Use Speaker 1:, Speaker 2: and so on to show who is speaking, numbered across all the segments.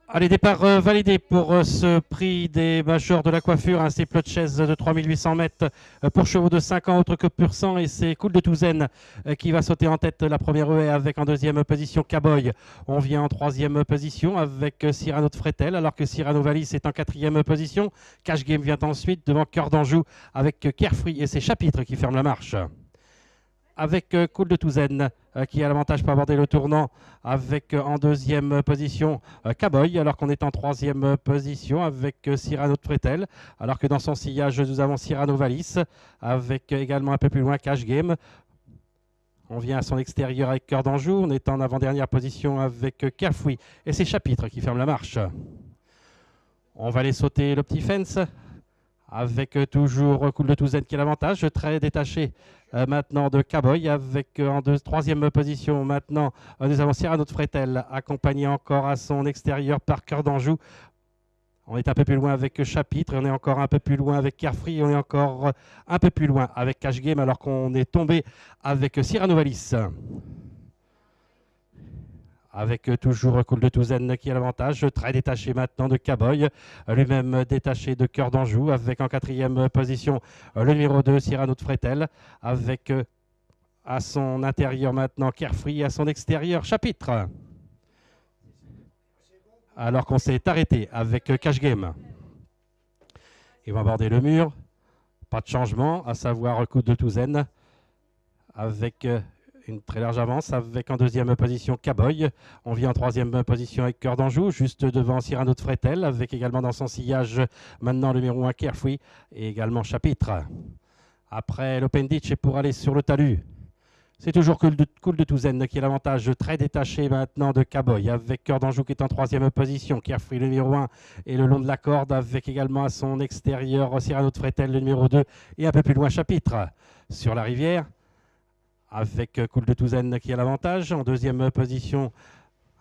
Speaker 1: Allez, départ validé pour ce prix des majors de la coiffure, un triple de chaise de 3800 mètres pour chevaux de 5 ans autre que pur sang, et c'est Cool de Touzaine qui va sauter en tête la première haie avec en deuxième position Cowboy. On vient en troisième position avec Cyrano de Fretel, alors que Cyrano Valis est en quatrième position. Cash Game vient ensuite devant Cœur d'Anjou avec Carefree et ses chapitres qui ferment la marche. Avec Cool de Touzaine qui a l'avantage pour aborder le tournant, avec en deuxième position Cowboy, alors qu'on est en troisième position avec Cyrano de Fretel, alors que dans son sillage nous avons Cyrano Valis, avec également un peu plus loin Cash Game. On vient à son extérieur avec Cœur d'Anjou, on est en avant-dernière position avec Carefree et ses chapitres qui ferment la marche. On va aller sauter le petit fence avec toujours Cool de Touzaine qui a l'avantage, très détaché maintenant de Cowboy, avec en troisième position maintenant nous avons Cyrano de Fretel, accompagné encore à son extérieur par Cœur d'Anjou. On est un peu plus loin avec Chapitre, et on est encore un peu plus loin avec Carefree, et on est encore un peu plus loin avec Cash Game, alors qu'on est tombé avec Cyrano Valis. Avec toujours Cool de Touzaine qui a l'avantage, très détaché maintenant de Cowboy, lui-même détaché de Cœur d'Anjou, avec en quatrième position le numéro 2, Cyrano de Fretel, avec à son intérieur maintenant Carefree, à son extérieur Chapitre. Alors qu'on s'est arrêté avec Cash Game. Ils vont aborder le mur, pas de changement, à savoir Cool de Touzaine, avec une très large avance, avec en deuxième position Cowboy. On vient en troisième position avec Cœur d'Anjou, juste devant Cyrano de Fretel, avec également dans son sillage maintenant le numéro 1 Carefree et également Chapitre. Après l'Open Ditch, et pour aller sur le talus, c'est toujours Cool de Touzaine qui a l'avantage, très détaché maintenant de Cowboy, avec Cœur d'Anjou qui est en troisième position, Carefree le numéro 1 et le long de la corde, avec également à son extérieur Cyrano de Fretel le numéro 2 et un peu plus loin Chapitre. Sur la rivière, avec Cool de Touzaine qui a l'avantage. En deuxième position,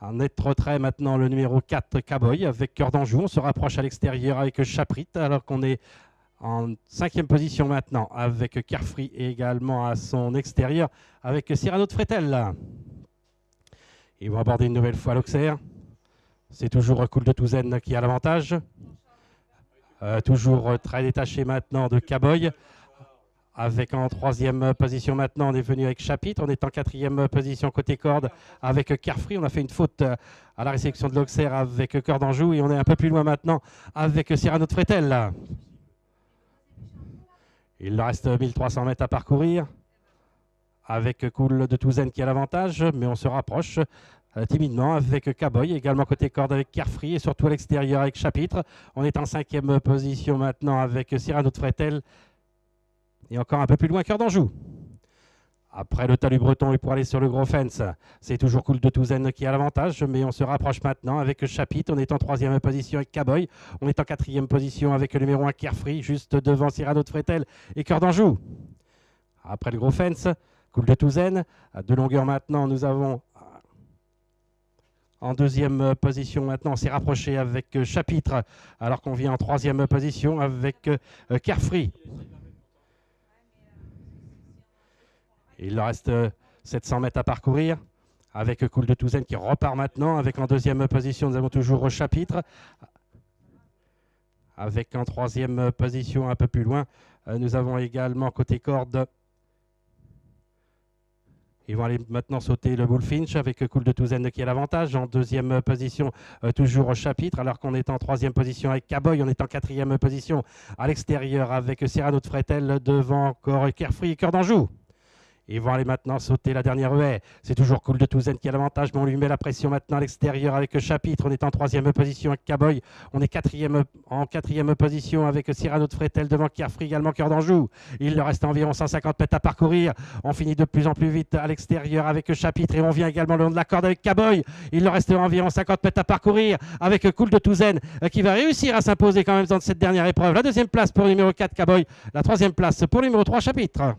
Speaker 1: en net retrait maintenant, le numéro 4, Cowboy, avec Cœur d'Anjou. On se rapproche à l'extérieur avec Chapitre, alors qu'on est en cinquième position maintenant, avec Carefree et également à son extérieur, avec Cyrano de Fretel. Ils vont aborder une nouvelle fois l'Auxerre. C'est toujours Cool de Touzaine qui a l'avantage. Toujours très détaché maintenant de Cowboy. Avec en troisième position maintenant, on est venu avec Chapitre. On est en quatrième position côté corde avec Carefree. On a fait une faute à la réception de l'Auxerre avec Cœur d'Anjou. Et on est un peu plus loin maintenant avec Cyrano de Fretel. Il reste 1300 mètres à parcourir avec Cool de Touzaine qui a l'avantage. Mais on se rapproche timidement avec Cowboy, également côté corde avec Carefree et surtout à l'extérieur avec Chapitre. On est en cinquième position maintenant avec Cyrano de Fretel. Et encore un peu plus loin, Cœur d'Anjou. Après le talus breton et pour aller sur le gros fence, c'est toujours Cool de Touzaine qui a l'avantage, mais on se rapproche maintenant avec Chapitre. On est en troisième position avec Cowboy. On est en quatrième position avec le numéro 1 Carefree, juste devant Cyrano de Fretel et Cœur d'Anjou. Après le gros fence, Cool de Touzaine. De longueur maintenant, nous avons en deuxième position maintenant, on s'est rapproché avec Chapitre, alors qu'on vient en troisième position avec Carefree. Il reste 700 mètres à parcourir avec Cool de Touzaine qui repart maintenant. Avec en deuxième position, nous avons toujours Chapitre. Avec en troisième position, un peu plus loin, nous avons également côté corde. Ils vont aller maintenant sauter le Bullfinch avec Cool de Touzaine qui a l'avantage. En deuxième position, toujours Chapitre, alors qu'on est en troisième position avec Cowboy. On est en quatrième position à l'extérieur avec Cyrano de Fretel, devant encore Carefree et Cœur d'Anjou. Ils vont aller maintenant sauter la dernière haie. C'est toujours Cool de Touzaine qui a l'avantage, mais on lui met la pression maintenant à l'extérieur avec Chapitre. On est en troisième position avec Cowboy. On est en quatrième position avec Cyrano de Fretel devant Carefree, également Cœur d'Anjou. Il leur reste environ 150 mètres à parcourir. On finit de plus en plus vite à l'extérieur avec Chapitre et on vient également le long de la corde avec Cowboy. Il leur reste environ 50 mètres à parcourir avec Cool de Touzaine qui va réussir à s'imposer quand même dans cette dernière épreuve. La deuxième place pour le numéro 4 Cowboy. La troisième place pour le numéro 3 Chapitre.